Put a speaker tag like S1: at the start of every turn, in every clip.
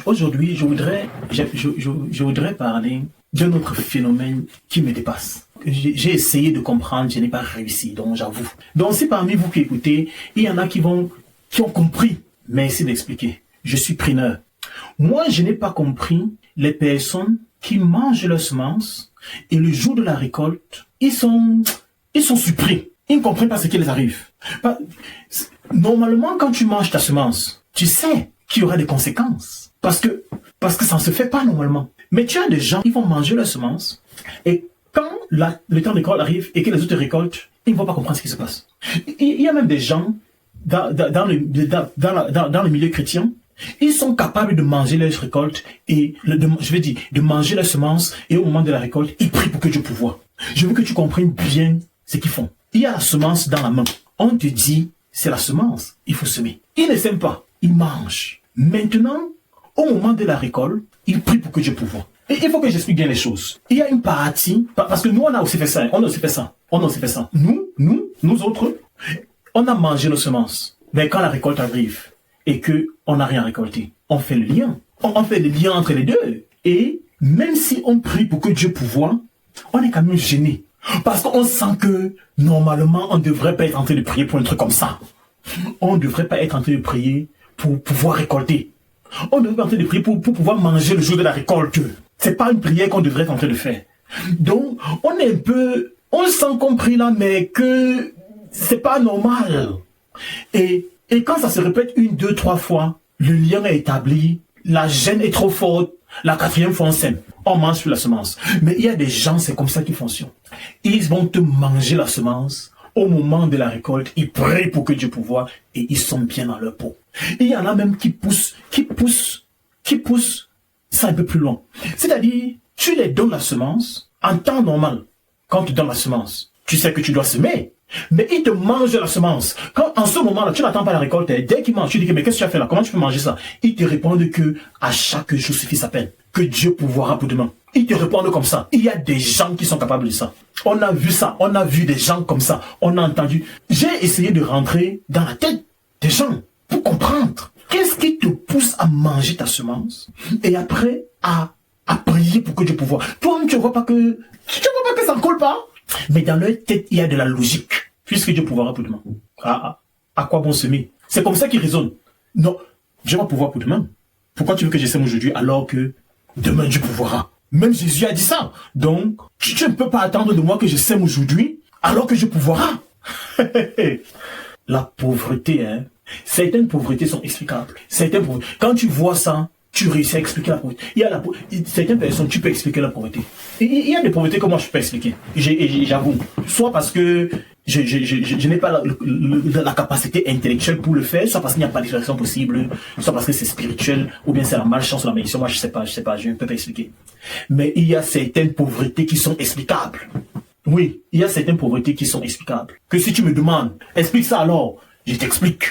S1: Aujourd'hui, je voudrais parler d'un autre phénomène qui me dépasse. J'ai essayé de comprendre, je n'ai pas réussi, donc j'avoue. Donc si parmi vous qui écoutez, il y en a qui ont compris, merci d'expliquer. Je suis preneur. Moi, je n'ai pas compris les personnes qui mangent leurs semences et le jour de la récolte, ils sont surpris. Ils ne comprennent pas ce qui les arrive. Normalement, quand tu manges ta semence, tu sais qu'il y aura des conséquences. Parce que ça ne se fait pas normalement. Mais tu as des gens qui vont manger leurs semences et quand le temps de récolte arrive et que les autres récoltent, ils ne vont pas comprendre ce qui se passe. Il y a même des gens dans le milieu chrétien, ils sont capables de manger leurs récoltes et de manger leurs semences et au moment de la récolte, ils prient pour que Dieu pourvoie. Je veux que tu comprennes bien ce qu'ils font. Il y a la semence dans la main. On te dit, c'est la semence, il faut semer. Ils ne sèment pas, ils mangent. Maintenant, au moment de la récolte, ils prient pour que Dieu pourvoie. Et il faut que j'explique bien les choses. Il y a une partie, parce que nous, on a aussi fait ça. Nous autres, on a mangé nos semences. Mais quand la récolte arrive et qu'on n'a rien récolté, on fait le lien. On fait le lien entre les deux. Et même si on prie pour que Dieu pourvoie, on est quand même gêné. Parce qu'on sent que, normalement, on ne devrait pas être en train de prier pour un truc comme ça. On ne devrait pas être en train de prier pour pouvoir récolter. On devrait être en train de prier pour pouvoir manger le jour de la récolte. C'est pas une prière qu'on devrait être en train de faire. Donc, on sent qu'on prie là, mais que c'est pas normal. Et quand ça se répète 1, 2, 3 fois, le lien est établi, la gêne est trop forte, la 4e fois on sème. On mange sur la semence. Mais il y a des gens, c'est comme ça qu'ils fonctionnent. Ils vont te manger la semence. Au moment de la récolte, ils prient pour que Dieu pourvoie et ils sont bien dans leur peau. Il y en a même qui poussent ça un peu plus loin. C'est-à-dire, tu les donnes la semence en temps normal. Quand tu donnes la semence, tu sais que tu dois semer. Mais ils te mangent la semence. Quand, en ce moment-là, tu n'attends pas la récolte, dès qu'ils mangent, tu dis, mais qu'est-ce que tu as fait là? Comment tu peux manger ça? Ils te répondent que à chaque jour suffit sa peine. Que Dieu pourvoira pour demain. Ils te répondent comme ça. Il y a des gens qui sont capables de ça. On a vu ça. On a vu des gens comme ça. On a entendu. J'ai essayé de rentrer dans la tête des gens pour comprendre. Qu'est-ce qui te pousse à manger ta semence et après à prier pour que Dieu pourvoie? Toi-même, tu ne vois pas que ça ne colle pas? Mais dans leur tête, il y a de la logique. Puisque Dieu pourvoira pour demain. À quoi bon semer? C'est comme ça qu'ils raisonnent. Non, Dieu va pouvoir pour demain. Pourquoi tu veux que je sème aujourd'hui alors que demain Dieu pourvoira? Même Jésus a dit ça. Donc, tu ne peux pas attendre de moi que je sème aujourd'hui alors que Dieu pourvoira. La pauvreté, hein. Certaines pauvretés sont explicables. Quand tu vois ça, tu réussis à expliquer la pauvreté. Certaines personnes, tu peux expliquer la pauvreté. Il y a des pauvretés que moi je peux expliquer. J'avoue. Soit parce que je n'ai pas la capacité intellectuelle pour le faire, soit parce qu'il n'y a pas d'explication possible, soit parce que c'est spirituel, ou bien c'est la malchance ou la malédiction. Moi je sais pas, je ne peux pas expliquer. Mais il y a certaines pauvretés qui sont explicables. Oui, il y a certaines pauvretés qui sont explicables. Que si tu me demandes, explique ça alors, je t'explique.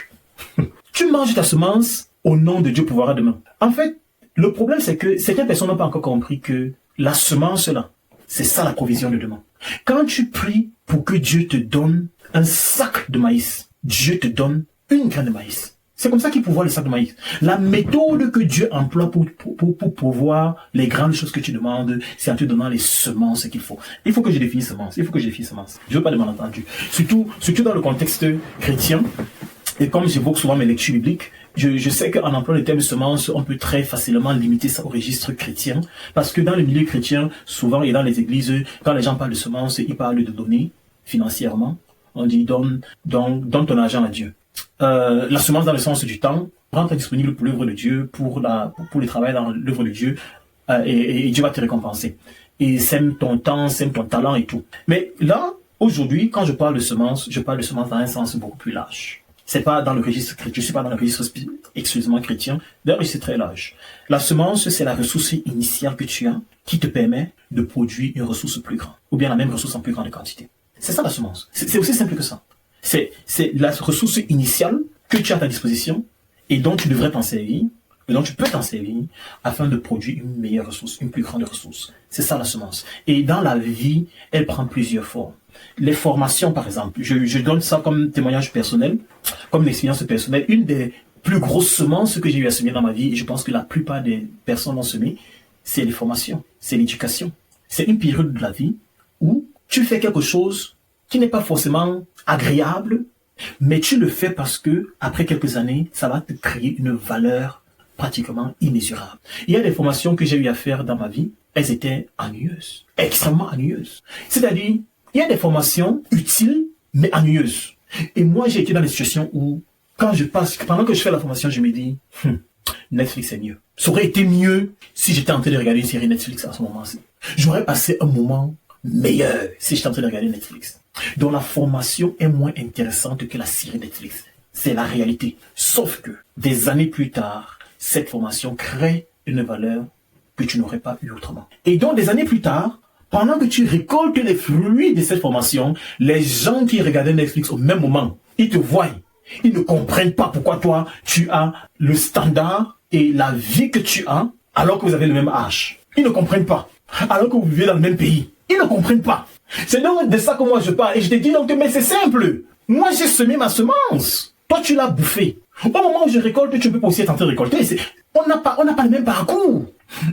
S1: Tu manges ta semence, au nom de Dieu pourvoira demain. En fait, le problème c'est que certaines personnes n'ont pas encore compris que la semence là, c'est ça la provision de demain. Quand tu pries pour que Dieu te donne un sac de maïs, Dieu te donne une graine de maïs. C'est comme ça qu'il pourvoit le sac de maïs. La méthode que Dieu emploie pour pourvoir les grandes choses que tu demandes, c'est en te donnant les semences qu'il faut. Il faut que je définisse semence. Je veux pas de malentendu. Surtout dans le contexte chrétien. Et comme j'évoque souvent mes lectures bibliques, je sais qu'en employant le terme semence, on peut très facilement limiter ça au registre chrétien. Parce que dans le milieu chrétien, souvent, et dans les églises, quand les gens parlent de semence, ils parlent de donner financièrement. On dit donne ton argent à Dieu. La semence dans le sens du temps, rends-toi disponible pour l'œuvre de Dieu, pour le travail dans l'œuvre de Dieu, et Dieu va te récompenser. Et sème ton temps, sème ton talent et tout. Mais là, aujourd'hui, quand je parle de semence dans un sens beaucoup plus large. C'est pas dans le registre chrétien, je suis pas dans le registre exclusivement chrétien. D'ailleurs, c'est très large. La semence, c'est la ressource initiale que tu as, qui te permet de produire une ressource plus grande, ou bien la même ressource en plus grande quantité. C'est ça la semence. C'est aussi simple que ça. C'est la ressource initiale que tu as à ta disposition et dont tu devrais t'en servir, et dont tu peux t'en servir afin de produire une meilleure ressource, une plus grande ressource. C'est ça la semence. Et dans la vie, elle prend plusieurs formes. Les formations, par exemple, je donne ça comme témoignage personnel, comme expérience personnelle. Une des plus grosse semence que j'ai eu à semer dans ma vie, et je pense que la plupart des personnes ont semé, c'est les formations, c'est l'éducation. C'est une période de la vie où tu fais quelque chose qui n'est pas forcément agréable, mais tu le fais parce que, après quelques années, ça va te créer une valeur pratiquement immesurable. Il y a des formations que j'ai eu à faire dans ma vie, elles étaient ennuyeuses, extrêmement ennuyeuses. C'est-à-dire, il y a des formations utiles, mais ennuyeuses. Et moi, j'ai été dans des situations où, pendant que je fais la formation, je me dis, Netflix est mieux. Ça aurait été mieux si j'étais en train de regarder une série Netflix à ce moment-ci. J'aurais passé un moment meilleur si j'étais en train de regarder Netflix. Donc la formation est moins intéressante que la série Netflix. C'est la réalité. Sauf que, des années plus tard, cette formation crée une valeur que tu n'aurais pas eu autrement. Et donc, des années plus tard, pendant que tu récoltes les fruits de cette formation, les gens qui regardaient Netflix au même moment, ils te voient. Ils ne comprennent pas pourquoi toi, tu as le standard et la vie que tu as, alors que vous avez le même âge. Ils ne comprennent pas. Alors que vous vivez dans le même pays. Ils ne comprennent pas. C'est donc de ça que moi je parle. Et je te dis donc, mais c'est simple. Moi, j'ai semé ma semence. Toi, tu l'as bouffée. Au moment où je récolte, tu peux pas aussi être en train de récolter. On n'a pas le même parcours.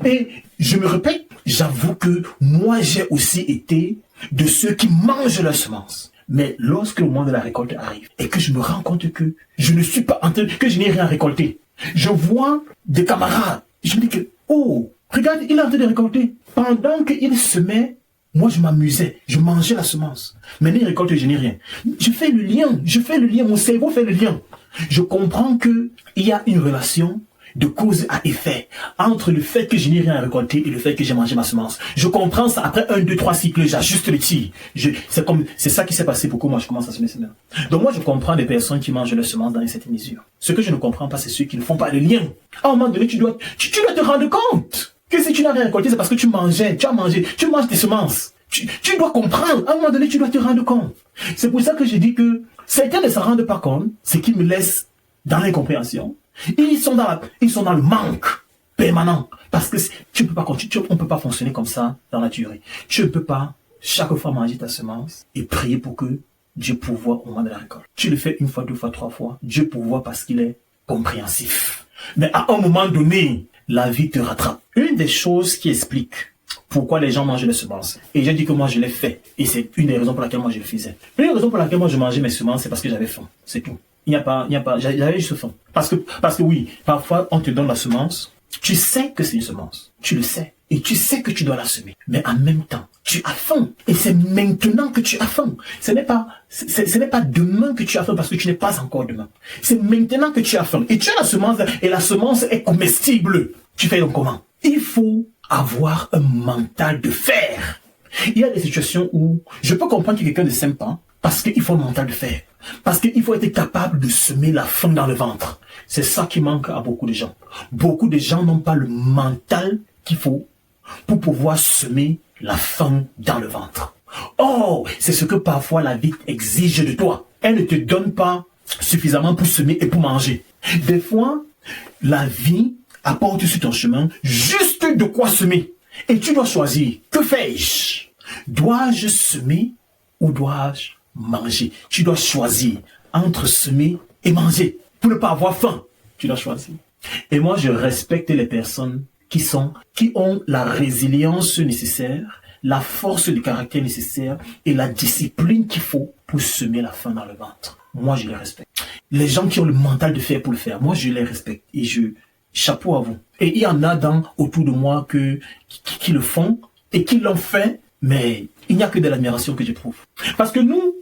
S1: Et je me répète, j'avoue que moi, j'ai aussi été de ceux qui mangent la semence. Mais lorsque le moment de la récolte arrive et que je me rends compte que je ne suis pas en train, que je n'ai rien récolté, je vois des camarades. Je me dis que, oh, regarde, il est en train de récolter. Pendant qu'il semait, moi je m'amusais, je mangeais la semence. Maintenant il récolte et je n'ai rien. Je fais le lien, mon cerveau fait le lien. Je comprends que il y a une relation de cause à effet entre le fait que je n'ai rien récolté et le fait que j'ai mangé ma semence. Je comprends ça après 1, 2, 3 cycles, j'ajuste le tir. C'est ça qui s'est passé pour que moi je commence à semer maintenant. Donc moi je comprends des personnes qui mangent leur semence dans une certaine mesure. Ce que je ne comprends pas, c'est ceux qui ne font pas le lien. À un moment donné, tu dois te rendre compte que si tu n'as rien récolté, c'est parce que tu manges tes semences. Tu dois comprendre, à un moment donné, tu dois te rendre compte. C'est pour ça que je dis que certains ne s'en rendent pas compte, ce qui me laisse dans l'incompréhension. Ils sont dans le manque permanent. Parce que on ne peut pas fonctionner comme ça dans la durée. Tu ne peux pas chaque fois manger ta semence et prier pour que Dieu pourvoie au moment de la récolte. Tu le fais 1 fois, 2 fois, 3 fois. Dieu pourvoit parce qu'il est compréhensif. Mais à un moment donné, la vie te rattrape. Une des choses qui explique pourquoi les gens mangent les semences. Et j'ai dit que moi je l'ai fait. Et c'est une des raisons pour laquelle moi je le faisais. Une raison pour laquelle moi je mangeais mes semences, c'est parce que j'avais faim. C'est tout. J'avais juste faim. Parce que oui, parfois on te donne la semence, tu sais que c'est une semence. Tu le sais. Et tu sais que tu dois la semer. Mais en même temps, tu as faim. Et c'est maintenant que tu as faim. Ce n'est pas demain que tu as faim parce que tu n'es pas encore demain. C'est maintenant que tu as faim. Et tu as la semence et la semence est comestible. Tu fais donc comment? Il faut avoir un mental de fer. Il y a des situations où je peux comprendre que quelqu'un ne s'aime pas parce qu'il faut un mental de fer. Parce qu'il faut être capable de semer la faim dans le ventre. C'est ça qui manque à beaucoup de gens. Beaucoup de gens n'ont pas le mental qu'il faut pour pouvoir semer la faim dans le ventre. Oh, c'est ce que parfois la vie exige de toi. Elle ne te donne pas suffisamment pour semer et pour manger. Des fois, la vie apporte sur ton chemin juste de quoi semer. Et tu dois choisir. Que fais-je? Dois-je semer ou dois-je manger? Tu dois choisir entre semer et manger. Pour ne pas avoir faim, tu dois choisir. Et moi, je respecte les personnes qui ont la résilience nécessaire, la force de caractère nécessaire et la discipline qu'il faut pour semer la faim dans le ventre. Moi, je les respecte. Les gens qui ont le mental de faire pour le faire, moi, je les respecte. Et chapeau à vous. Et il y en a autour de moi qui le font et qui l'ont fait, mais il n'y a que de l'admiration que j'éprouve. Parce que nous,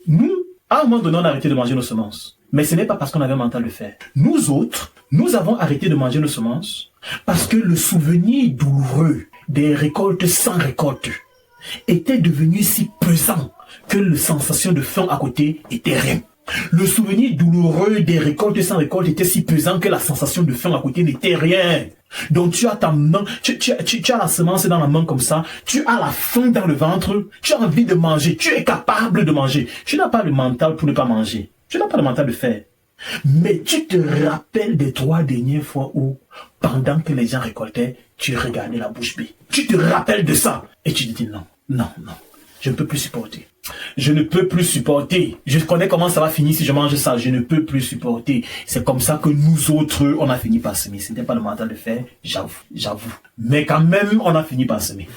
S1: à un moment donné, on a arrêté de manger nos semences. Mais ce n'est pas parce qu'on avait un mental de fer. Nous autres, nous avons arrêté de manger nos semences parce que le souvenir douloureux des récoltes sans récolte était devenu si pesant que la sensation de faim à côté était rien. Le souvenir douloureux des récoltes sans récolte était si pesant que la sensation de faim à côté n'était rien. Donc tu as ta main, tu as la semence dans la main comme ça, tu as la faim dans le ventre, tu as envie de manger, tu es capable de manger. Tu n'as pas le mental pour ne pas manger. Tu n'as pas le mental de faire. Mais tu te rappelles des 3 dernières fois où, pendant que les gens récoltaient, tu regardais la bouche bée. Tu te rappelles de ça. Et tu te dis non, je ne peux plus supporter. Je ne peux plus supporter. Je connais comment ça va finir si je mange ça. Je ne peux plus supporter. C'est comme ça que nous autres, on a fini par semer. Ce n'était pas le mental de faire, j'avoue. Mais quand même, on a fini par semer.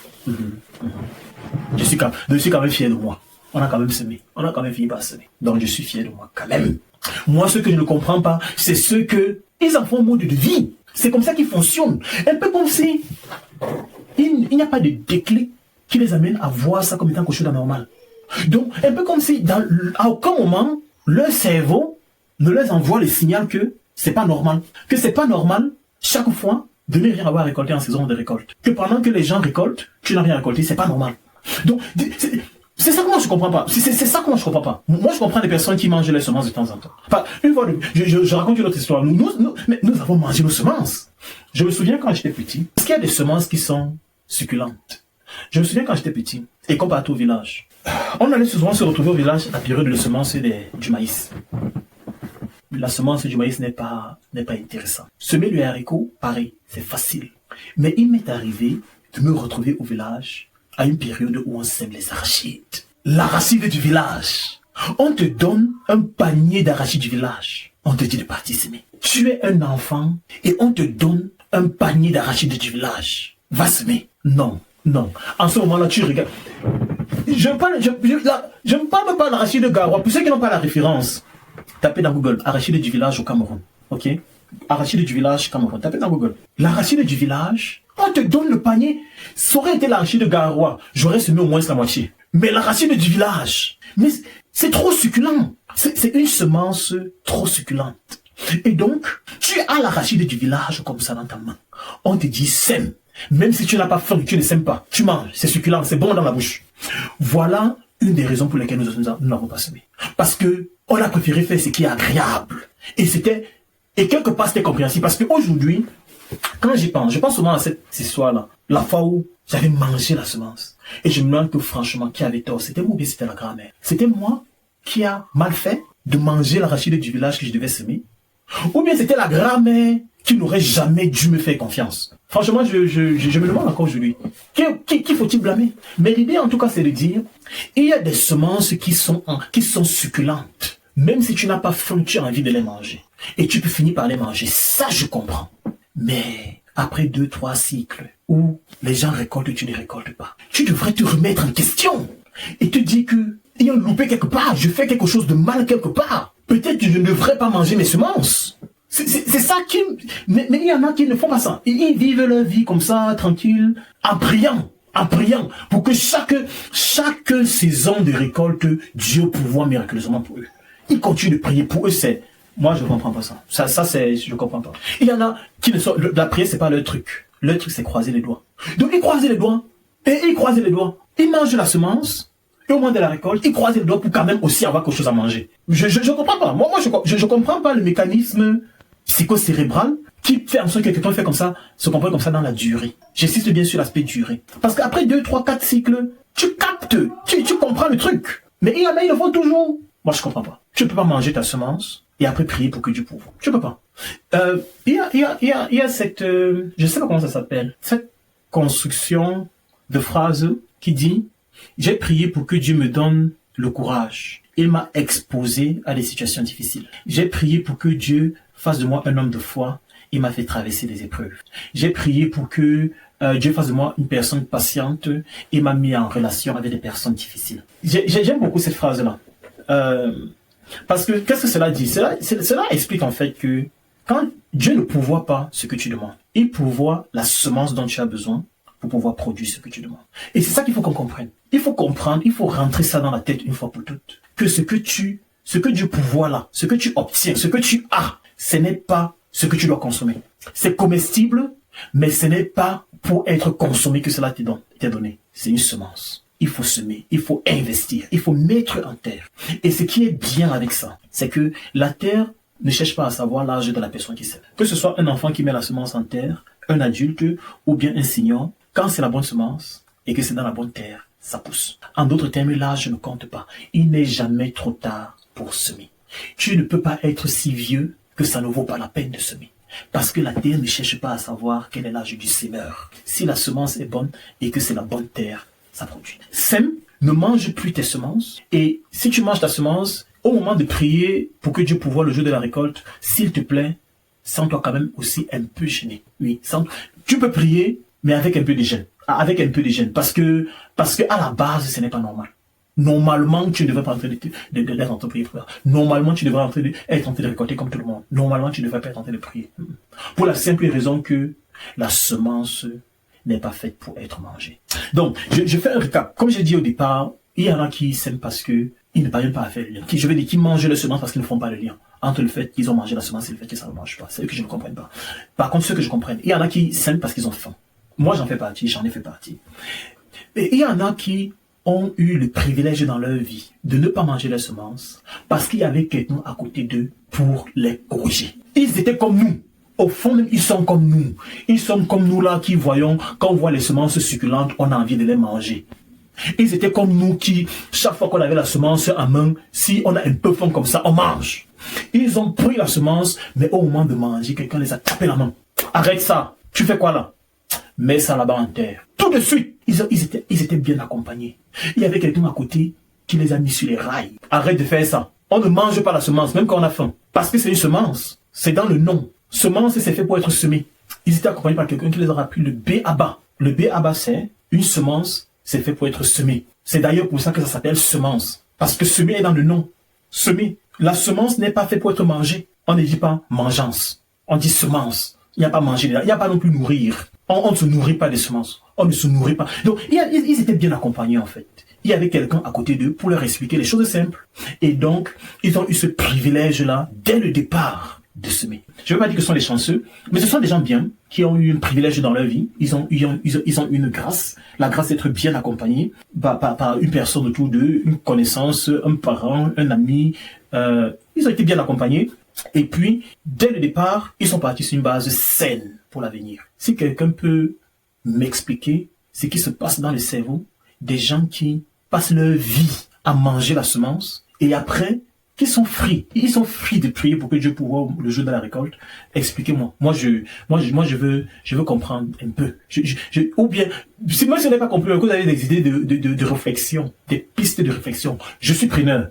S1: Je suis quand même fier de moi. On a quand même semé. On a quand même fini par semer. Donc je suis fier de moi quand même. Moi, ce que je ne comprends pas, c'est ceux que ils en font un mode de vie. C'est comme ça qu'ils fonctionnent. Un peu comme si il n'y a pas de déclic qui les amène à voir ça comme étant quelque chose d'anormal. Donc, un peu comme si, à aucun moment, leur cerveau ne leur envoie le signal que c'est pas normal. Que c'est pas normal, chaque fois, de ne rien avoir récolté en saison de récolte. Que pendant que les gens récoltent, tu n'as rien récolté, c'est pas normal. Donc, c'est ça que moi je comprends pas. C'est ça que moi je comprends pas. Moi je comprends des personnes qui mangent les semences de temps en temps. Enfin, une fois, je raconte une autre histoire. Nous avons mangé nos semences. Je me souviens quand j'étais petit, parce qu'il y a des semences qui sont succulentes. Je me souviens quand j'étais petit, et qu'on partait au village. On allait souvent se retrouver au village à la période de semence du maïs. La semence du maïs n'est pas intéressante. Semer le haricot, pareil, c'est facile. Mais il m'est arrivé de me retrouver au village à une période où on sème les arachides. L'arachide du village. On te donne un panier d'arachides du village. On te dit de partir semer. Tu es un enfant et on te donne un panier d'arachides du village. Va semer. Non. En ce moment-là, tu regardes. Je ne parle pas d'arachide de Garoua. Pour ceux qui n'ont pas la référence, tapez dans Google arachide du village au Cameroun. Ok? Arachide du village Cameroun. Tapez dans Google. L'arachide du village, on te donne le panier. Ça aurait été l'arachide de Garoua. J'aurais semé au moins la moitié. Mais l'arachide du village, mais c'est trop succulent. C'est une semence trop succulente. Et donc, tu as l'arachide du village comme ça dans ta main. On te dit sème. Même si tu n'as pas faim, tu ne sèmes pas. Tu manges, c'est succulent, c'est bon dans la bouche. Voilà une des raisons pour lesquelles nous n'avons pas semé. Parce que on a préféré faire ce qui est agréable. Et quelque part c'était compréhensible. Parce qu'aujourd'hui, quand j'y pense, je pense souvent à cette histoire-là. La fois où j'avais mangé la semence. Et je me demande que franchement, qui avait tort? C'était moi ou bien c'était la grand-mère? C'était moi qui a mal fait de manger l'arachide du village que je devais semer? Ou bien c'était la grand-mère qui n'aurait jamais dû me faire confiance? Franchement, je me demande encore aujourd'hui, qui faut-il blâmer? Mais l'idée en tout cas c'est de dire, il y a des semences qui sont succulentes. Même si tu n'as pas faim, tu as envie de les manger. Et tu peux finir par les manger, ça je comprends. Mais après 2-3 cycles où les gens récoltent, tu ne récoltes pas, tu devrais te remettre en question et te dire que il y a un loupé quelque part, je fais quelque chose de mal quelque part. Peut-être que je ne devrais pas manger mes semences. C'est ça qui... Mais il y en a qui ne font pas ça. Ils vivent leur vie comme ça, tranquille, en priant, pour que chaque saison de récolte, Dieu pourvoie miraculeusement pour eux. Ils continuent de prier pour eux, c'est... Moi, je ne comprends pas ça. Ça c'est... Je ne comprends pas. Il y en a qui ne sont... La prière, c'est pas leur truc. Leur truc, c'est croiser les doigts. Donc, ils croisent les doigts. Et ils croisent les doigts. Ils mangent la semence. Et au moment de la récolte, ils croisent les doigts pour quand même aussi avoir quelque chose à manger. Je comprends pas. Moi, je comprends pas le mécanisme psycho-cérébral qui fait en sorte que quelqu'un fait comme ça, se comporte comme ça dans la durée. J'insiste bien sur l'aspect durée. Parce qu'après 2, 3, 4 cycles, tu captes, tu comprends le truc. Mais il y en a, ils le font toujours. Moi, je comprends pas. Tu ne peux pas manger ta semence et après prier pour que Dieu pourvoie. Tu peux pas. Il y a cette, je sais pas comment ça s'appelle, cette construction de phrase qui dit, j'ai prié pour que Dieu me donne le courage. Il m'a exposé à des situations difficiles. J'ai prié pour que Dieu fasse de moi un homme de foi. Il m'a fait traverser des épreuves. J'ai prié pour que Dieu fasse de moi une personne patiente. Il m'a mis en relation avec des personnes difficiles. J'aime beaucoup cette phrase-là. Parce que, qu'est-ce que cela dit? Cela explique en fait que quand Dieu ne pourvoit pas ce que tu demandes, il pourvoit la semence dont tu as besoin pour pouvoir produire ce que tu demandes. Et c'est ça qu'il faut qu'on comprenne. Il faut comprendre, il faut rentrer ça dans la tête une fois pour toutes. Que ce que Dieu pourvoit là, ce que tu obtiens, ce que tu as, ce n'est pas ce que tu dois consommer. C'est comestible, mais ce n'est pas pour être consommé que cela t'est donné. C'est une semence. Il faut semer, il faut investir, il faut mettre en terre. Et ce qui est bien avec ça, c'est que la terre ne cherche pas à savoir l'âge de la personne qui sème. Que ce soit un enfant qui met la semence en terre, un adulte ou bien un senior, quand c'est la bonne semence et que c'est dans la bonne terre, ça pousse. En d'autres termes, l'âge ne compte pas. Il n'est jamais trop tard pour semer. Tu ne peux pas être si vieux que ça ne vaut pas la peine de semer. Parce que la terre ne cherche pas à savoir quel est l'âge du semeur. Si la semence est bonne et que c'est la bonne terre, ça produit. Sème, ne mange plus tes semences. Et si tu manges ta semence, au moment de prier pour que Dieu pourvoie le jour de la récolte, s'il te plaît, sens-toi quand même aussi un peu gêné. Oui, tu peux prier, mais avec un peu de gêne. Avec un peu de gêne. Parce que à la base, ce n'est pas normal. Normalement, tu ne devrais pas être en train de prier. Normalement, tu devrais être en train de récolter comme tout le monde. Normalement, tu ne devrais pas être en train de prier. Pour la simple raison que la semence n'est pas faite pour être mangée. Donc, je fais un récap. Comme j'ai dit au départ, il y en a qui s'aiment parce que ils ne parviennent pas à faire le lien. Qui mangent la semence parce qu'ils ne font pas le lien entre le fait qu'ils ont mangé la semence et le fait que ça ne mange pas. C'est eux que je ne comprends pas. Par contre, ceux que je comprends, il y en a qui s'aiment parce qu'ils ont faim. Moi, j'en ai fait partie. Et il y en a qui ont eu le privilège dans leur vie de ne pas manger la semence parce qu'il y avait quelqu'un à côté d'eux pour les corriger. Ils étaient comme nous. Au fond, même, ils sont comme nous. Ils sont comme nous là qui voyons, quand on voit les semences succulentes, on a envie de les manger. Ils étaient comme nous qui, chaque fois qu'on avait la semence en main, si on a un peu faim comme ça, on mange. Ils ont pris la semence, mais au moment de manger, quelqu'un les a tapé la main. Arrête ça. Tu fais quoi là? Mets ça là-bas en terre. Tout de suite, ils étaient bien accompagnés. Il y avait quelqu'un à côté qui les a mis sur les rails. Arrête de faire ça. On ne mange pas la semence, même quand on a faim. Parce que c'est une semence. C'est dans le nom. Semence, c'est fait pour être semé. Ils étaient accompagnés par quelqu'un qui les a appris le B.A.B.A. Le B.A.B.A, c'est une semence, c'est fait pour être semé. C'est d'ailleurs pour ça que ça s'appelle semence. Parce que semer est dans le nom. Semer. La semence n'est pas faite pour être mangée. On ne dit pas mangeance. On dit semence. Il n'y a pas manger, il n'y a pas non plus nourrir. On ne se nourrit pas des semences. On ne se nourrit pas. Donc, ils étaient bien accompagnés en fait. Il y avait quelqu'un à côté d'eux pour leur expliquer les choses simples. Et donc, ils ont eu ce privilège-là, dès le départ, de semer. Je ne veux pas dire que ce sont les chanceux, mais ce sont des gens bien, qui ont eu un privilège dans leur vie. Ils ont une grâce, la grâce d'être bien accompagnés par une personne autour d'eux, une connaissance, un parent, un ami. Ils ont été bien accompagnés. Et puis, dès le départ, ils sont partis sur une base saine pour l'avenir. Si quelqu'un peut m'expliquer ce qui se passe dans le cerveau des gens qui passent leur vie à manger la semence et après, qui sont free. Ils sont free de prier pour que Dieu pourvoie le jour de la récolte. Expliquez-moi. Moi, je veux comprendre un peu. Ou bien, si moi je n'ai pas compris, vous avez des idées de réflexion, des pistes de réflexion. Je suis preneur.